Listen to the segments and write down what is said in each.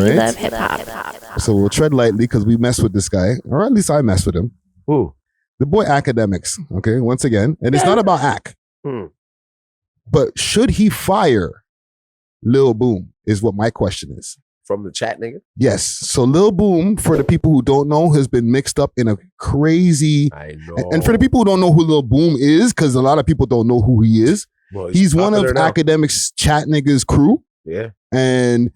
We love hip hop. So we'll tread lightly because we mess with this guy, or at least I mess with him. Who? The boy AKADEMIKS. Okay, once again, and it's not about Ak. But should he fire Lil Boom? Is what my question is. From the chat, nigga? Yes. So Lil Boom, for the people who don't know, has been mixed up in a crazy. I know. And for the people who don't know who Lil Boom is, because a lot of people don't know who he is, well, he's one of AKADEMIKS chat niggas crew. Yeah. And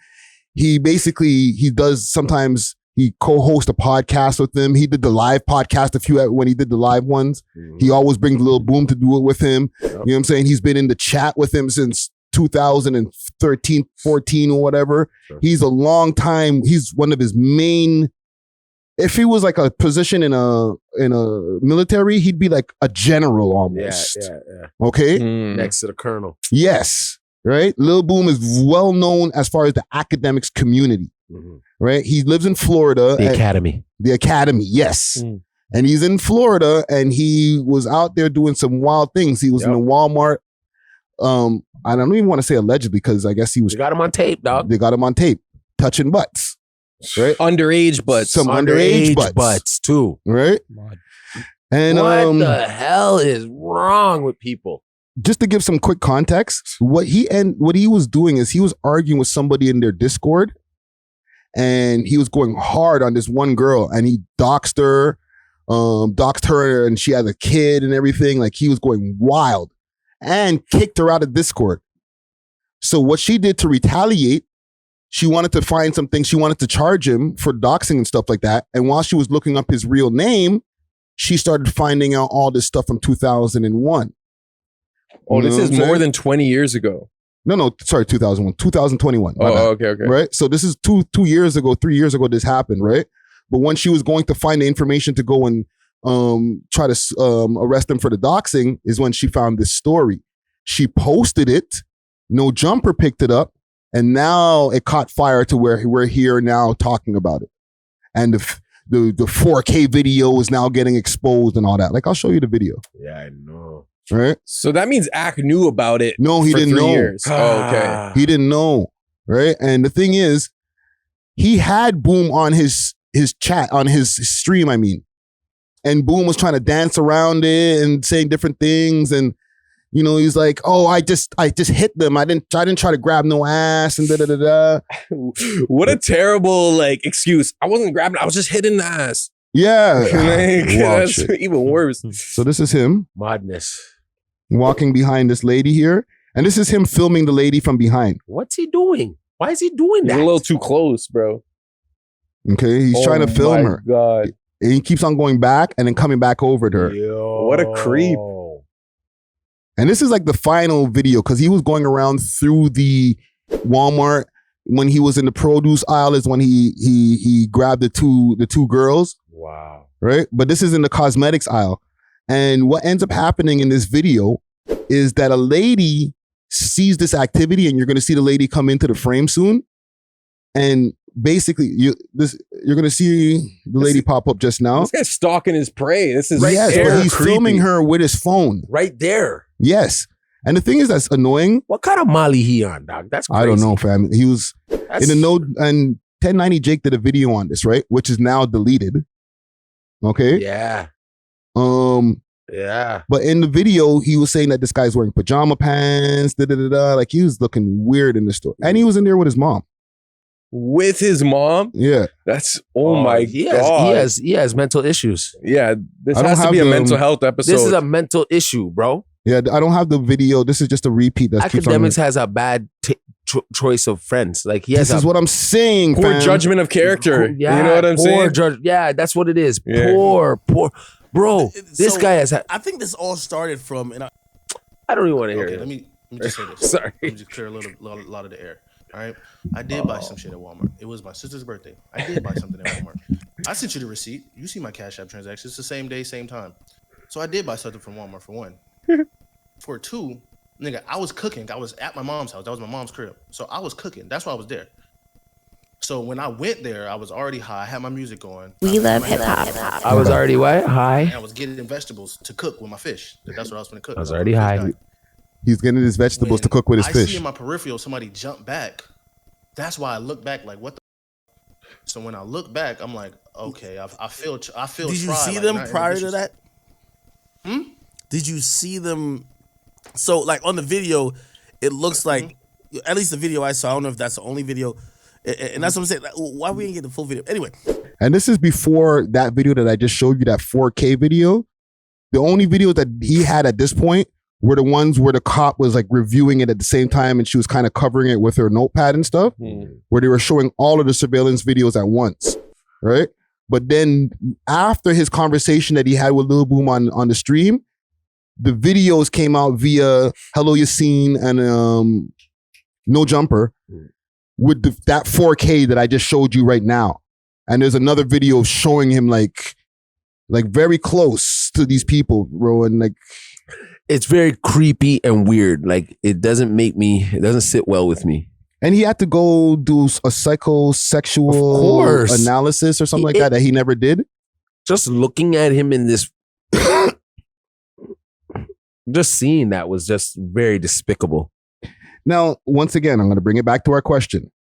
he basically, he does sometimes, he co-hosts a podcast with them. He did the live podcast when he did the live ones. He always brings Lil Boom to do it with him. You know what I'm saying? He's been in the chat with him since 2013, 14 or whatever. He's a long time. He's one of his main. If he was like a position in a military, he'd be like a general almost. Yeah. Okay. Next to the colonel. Yes. Right. Lil Boom is well known as far as the AKADEMIKS community. Right. He lives in Florida. The Academy. The Academy. Yes. And he's in Florida, and he was out there doing some wild things. He was in a Walmart. I don't even want to say allegedly because I guess he was. They got him on tape, dog. They got him on tape, touching butts, right? Underage butts, some underage butts too, right? And what the hell is wrong with people? Just to give some quick context, what he was doing is he was arguing with somebody in their Discord, and he was going hard on this one girl, and he doxed her, and she has a kid and everything. Like he was going wild. And kicked her out of Discord. So what she did to retaliate, she wanted to find something. She wanted to charge him for doxing and stuff like that. And while she was looking up his real name, she started finding out all this stuff from 2001. Oh, this is more than 20 years ago. No, sorry, 2001, 2021. Oh, okay. Right? So this is 2 years ago, 3 years ago this happened, right? But when she was going to find the information to go and try to arrest him for the doxing is when she found this story. She posted it. No Jumper picked it up, and now it caught fire to where we're here now talking about it. And the 4K video is now getting exposed and all that. Like I'll show you the video. Yeah, I know. Right. So that means Ak knew about it. No, he didn't know. Years. Oh, okay. He didn't know. Right. And the thing is, he had Boom on his chat on his stream. I mean. And Boom was trying to dance around it and saying different things, and you know he's like, "Oh, I just hit them. I didn't try to grab no ass and da da da da." What a terrible like excuse. I wasn't grabbing. I was just hitting the ass. Yeah, that's even worse. So this is him madness walking behind this lady here, and this is him filming the lady from behind. What's he doing? Why is he doing that? He's a little too close, bro. Okay, he's trying to film her. God. And he keeps on going back and then coming back over to her. Yo. What a creep. And this is like the final video because he was going around through the Walmart when he was in the produce aisle is when he grabbed the two girls. Wow. Right? But this is in the cosmetics aisle. And what ends up happening in this video is that a lady sees this activity, and you're going to see the lady come into the frame soon. And basically, you're going to see the lady pop up just now. This guy's stalking his prey. This is but he's filming her with his phone. Right there. Yes. And the thing is that's annoying. What kind of Molly he on, dog? That's crazy. I don't know, fam. He was in the node, and 1090 Jake did a video on this, right? Which is now deleted. Okay? Yeah. Yeah. But in the video, he was saying that this guy's wearing pajama pants, like he was looking weird in the store. And he was in there with his mom. With his mom? Yeah. That's my God. He has mental issues. Yeah. This has to be a mental health episode. This is a mental issue, bro. Yeah, I don't have the video. This is just a repeat. AKADEMIKS has a bad choice of friends. Like he has. This is what I'm saying. Poor judgment of character. Yeah, you know what I'm saying? Yeah, that's what it is. Yeah. Poor, bro. This guy has. I think this all started from, and I don't even want to hear it. Let me just say this. Sorry. Let me just clear a lot of the air. All right, I did buy some shit at Walmart. It was my sister's birthday. I did buy something at Walmart. I sent you the receipt. You see my Cash App transaction. It's the same day, same time. So I did buy something from Walmart for one. For two, nigga, I was cooking. I was at my mom's house. That was my mom's crib. So I was cooking. That's why I was there. So when I went there, I was already high. I had my music going. We love hip hop. I was already what? High. And I was getting vegetables to cook with my fish. That's what I was going to cook. I was already high. He's getting his vegetables to cook with his fish. I see in my peripheral somebody jump back. That's why I look back like, what the So when I look back, I'm like, okay, I feel. Did tried, you see like, them not in a prior to vicious- that? Did you see them? So like on the video, it looks like at least the video I saw. I don't know if that's the only video, and that's what I'm saying. Like, why we didn't get the full video? Anyway, And this is before that video that I just showed you, that 4K video. The only videos that he had at this point were the ones where the cop was like reviewing it at the same time, and she was kind of covering it with her notepad and stuff, where they were showing all of the surveillance videos at once, right? But then after his conversation that he had with Lil Boom on the stream, the videos came out via Hello Yassine and No Jumper with that 4K that I just showed you right now. And there's another video showing him like very close to these people, bro, and like it's very creepy and weird. Like it doesn't sit well with me. and he had to go do a psychosexual analysis or something like that he never did. Just looking at him in this, just seeing that was just very despicable. Now, once again, I'm going to bring it back to our question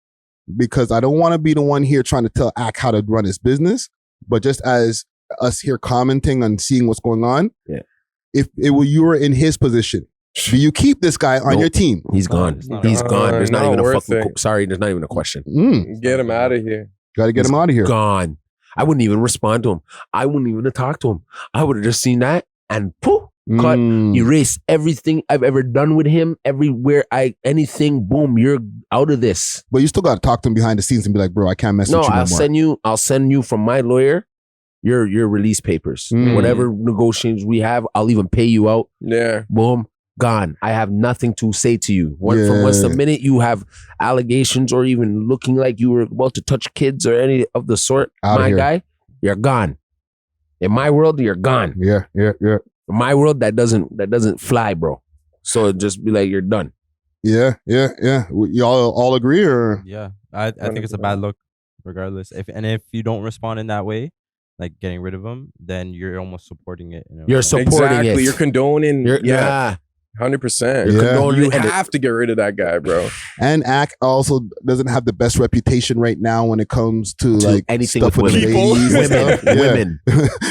because I don't want to be the one here trying to tell Ak how to run his business, but just as us here commenting and seeing what's going on, if you were in his position, do you keep this guy on your team? He's gone. He's gone. There's not even a fucking. Sorry, there's not even a question. Get him out of here. Got to get him out of here. Gone. I wouldn't even respond to him. I wouldn't even have talked to him. I would have just seen that and poof, cut, erase everything I've ever done with him. Everywhere anything, boom, you're out of this. But you still got to talk to him behind the scenes and be like, bro, I can't mess with you no more. I'll send you from my lawyer your release papers. Whatever negotiations we have, I'll even pay you out. Yeah. Boom. Gone. I have nothing to say to you. From once the minute you have allegations or even looking like you were about to touch kids or any of the sort, my guy, you're gone. In my world, you're gone. Yeah. In my world, that doesn't fly, bro. So just be like, you're done. Yeah. Y'all all agree or? Yeah, I think it's a bad look, regardless. If you don't respond in that way, like getting rid of him, then you're almost supporting it. You're supporting it. You're condoning. Yeah. 100%. You have to get rid of that guy, bro. And Ak also doesn't have the best reputation right now when it comes to like anything stuff with women. Women.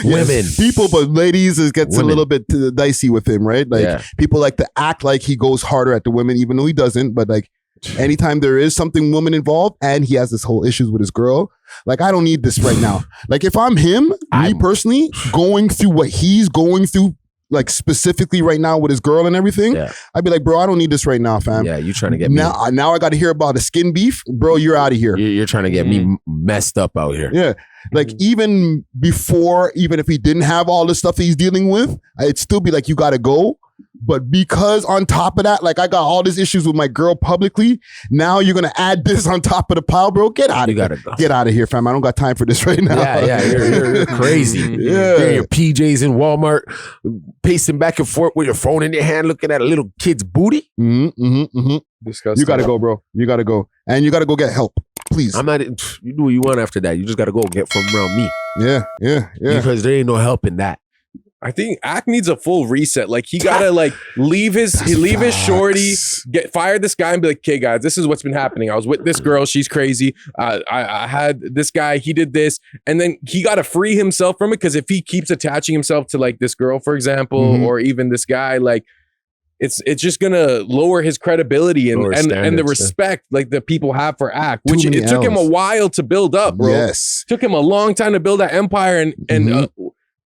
Women. People, but ladies, it gets a little bit dicey with him, right? Like people like to act like he goes harder at the women, even though he doesn't. But like anytime there is something woman involved, and he has this whole issues with his girl, like I don't need this right now. Like if I'm him, me personally, going through what he's going through, like specifically right now with his girl and everything, I'd be like, bro, I don't need this right now, fam. Yeah, you trying to get me now I got to hear about the skin beef, bro. You're out of here. You're trying to get me messed up out here. Yeah, like even if he didn't have all the stuff that he's dealing with, I'd still be like, you got to go. But because on top of that, like I got all these issues with my girl publicly, now you're gonna add this on top of the pile, bro. Get out of here. Get out of here, fam. I don't got time for this right now. Yeah, you're crazy. You're in your PJs in Walmart, pacing back and forth with your phone in your hand, looking at a little kid's booty. Disgusting. You gotta go, bro. You gotta go, and you gotta go get help, please. I'm not. You do what you want after that. You just gotta go get from around me. Yeah. Because there ain't no help in that. I think Ak needs a full reset. Like he gotta like leave his shorty, fire this guy and be like, okay guys, this is what's been happening. I was with this girl, she's crazy. I had this guy, he did this, and then he gotta free himself from it, because if he keeps attaching himself to like this girl, for example, or even this guy, like it's just gonna lower his credibility and the respect like that people have for Ak, which it took him a while to build up, bro. Yes, took him a long time to build that empire, and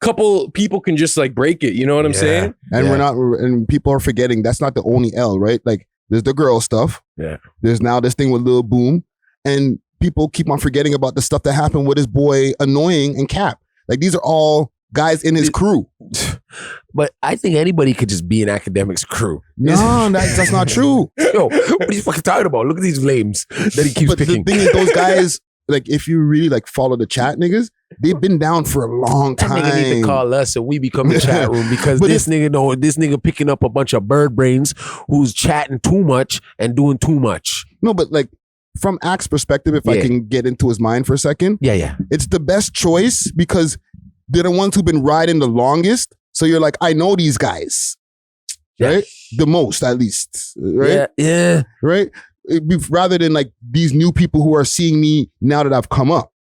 couple people can just like break it, you know what I'm saying? And and people are forgetting that's not the only L, right? Like there's the girl stuff. Yeah. There's now this thing with Lil Boom, and people keep on forgetting about the stuff that happened with his boy Annoying and Cap. Like these are all guys in his crew. But I think anybody could just be an Akademiks crew. No, that's not true. Yo, what are you fucking talking about? Look at these flames that he keeps picking. The thing is, those guys, like if you really like follow the chat niggas, they've been down for a long time. That nigga need to call us and we become the chat room, because this nigga picking up a bunch of bird brains who's chatting too much and doing too much. No, but like from Ak's perspective, if I can get into his mind for a second. Yeah. It's the best choice because they're the ones who've been riding the longest. So you're like, I know these guys, right? The most, at least, right? Yeah. Right? Rather than like these new people who are seeing me now that I've come up.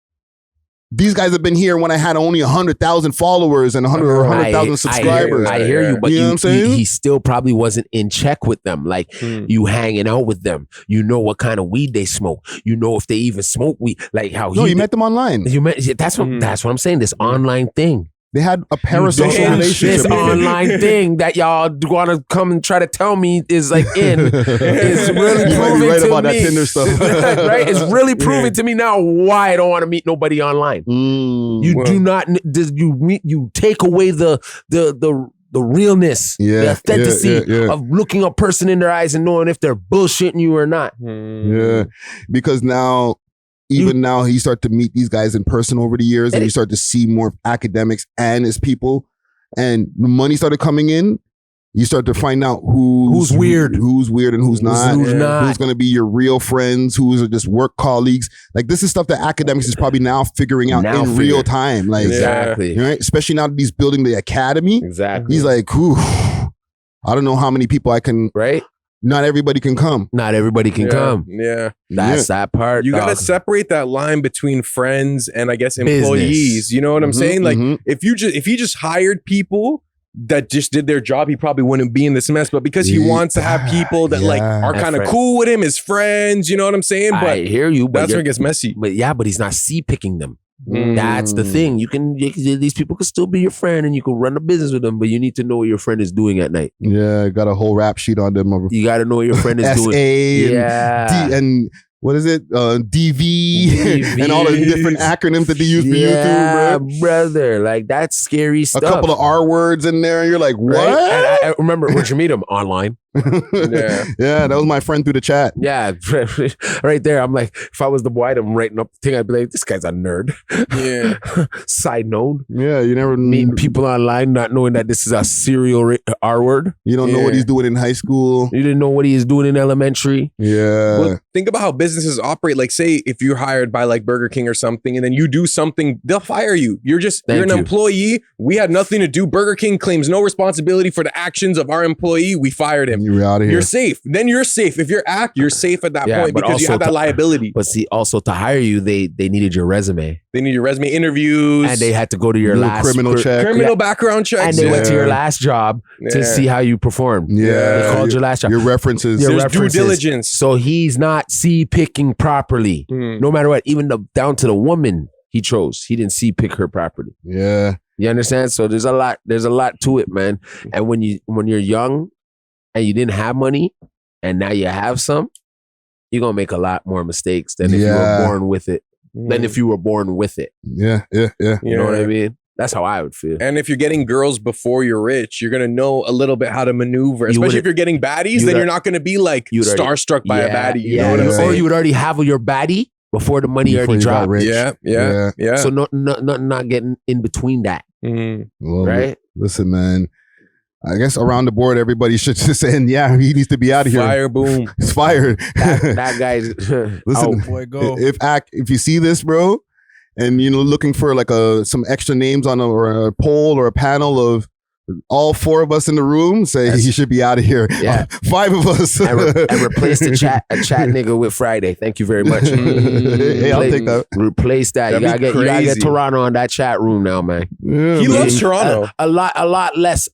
these guys have been here when I had only 100,000 followers and 100,000 subscribers. I hear you, but You know what I'm saying? he still probably wasn't in check with them. Like you hanging out with them, you know what kind of weed they smoke. You know if they even smoke weed. Like how No, you met them online. You met. That's what I'm saying. This online thing. They had a parasocial relationship. This online thing that y'all want to come and try to tell me is like is really proving right to about me. that Tinder stuff. Right? It's really proving to me now why I don't want to meet nobody online. You do not. You take away the realness, the authenticity of looking a person in their eyes and knowing if they're bullshitting you or not. Yeah, because now. Even now, you start to meet these guys in person over the years, and you start to see more of academics and his people. And the money started coming in. You start to find out who's weird, and who's not, who's going to be your real friends, who's are just work colleagues. Like this is stuff that academics is probably now figuring out in real time. Like exactly, right? Especially now that he's building the academy. Exactly, he's like, whew, I don't know how many people I can. Right. Not everybody can come. Not everybody can come. Yeah. That's that part. You got to separate that line between friends and I guess employees. Business. You know what I'm saying? Like if he just hired people that just did their job, he probably wouldn't be in this mess. But because he wants to have people that like are kind of cool with him, his friends, you know what I'm saying? But I hear you. But that's where it gets messy. But he's not picking them. That's the thing. These people could still be your friend and you can run a business with them, but you need to know what your friend is doing at night. Yeah, got a whole rap sheet on them. You got to know what your friend is doing. And what is it? DV and all the different acronyms that they use for YouTube, bro. Brother. Like that's scary stuff. A couple of R words in there, and you're like, what? Right? And I remember, where'd you meet him? Online. Yeah, that was my friend through the chat. Yeah, right there. I'm like, if I was the boy, I'm writing up the thing, I'd be like, this guy's a nerd. Yeah. Side note. Yeah, you never meeting people online, not knowing that this is a serial R word. You don't know what he's doing in high school. You didn't know what he is doing in elementary. Yeah. Well, think about how businesses operate. Like, say if you're hired by like Burger King or something, and then you do something, they'll fire you. You're an employee. We had nothing to do. Burger King claims no responsibility for the actions of our employee. We fired him. You're out of here. You're safe. Then you're safe. If you're you're safe at that point because you have that liability. But see, also to hire you, they needed your resume. They need your resume, interviews, and they had to go to your last criminal background checks, and they went to your last job to see how you performed. Yeah, they called your last job. Your references. There's due diligence. So he's not picking properly, no matter what. Even down to the woman he chose, he didn't pick her properly. Yeah, you understand? So there's a lot to it, man. And when you're young and you didn't have money, and now you have some, you're gonna make a lot more mistakes than if you were born with it. Than if you were born with it. Yeah. You know what I mean? That's how I would feel. And if you're getting girls before you're rich, you're gonna know a little bit how to maneuver. Especially if you're getting baddies, then you're not gonna be like starstruck by a baddie. You know what I'm saying? Or you would already have your baddie before the money already dropped. Yeah. So not getting in between that. Well, right? Listen, man. I guess around the board, everybody should just say, he needs to be out of here. Fire, boom. It's fired. That guy's listen. Boy, go. If you see this, bro, and looking for like some extra names on a poll or a panel of all four of us in the room, say he should be out of here. Yeah, 5 of us, and replace a chat nigga with Friday. Thank you very much. Hey, I'll take that. Replace that. You gotta get Toronto on that chat room now, man. Yeah, he loves Toronto. A lot less.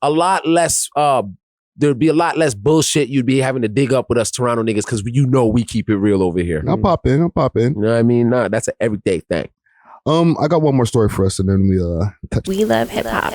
There'd be a lot less bullshit you'd be having to dig up with us Toronto niggas because we keep it real over here. I'll pop in. You know what I mean? No, that's an everyday thing. I got one more story for us, and then we touch. We love hip hop.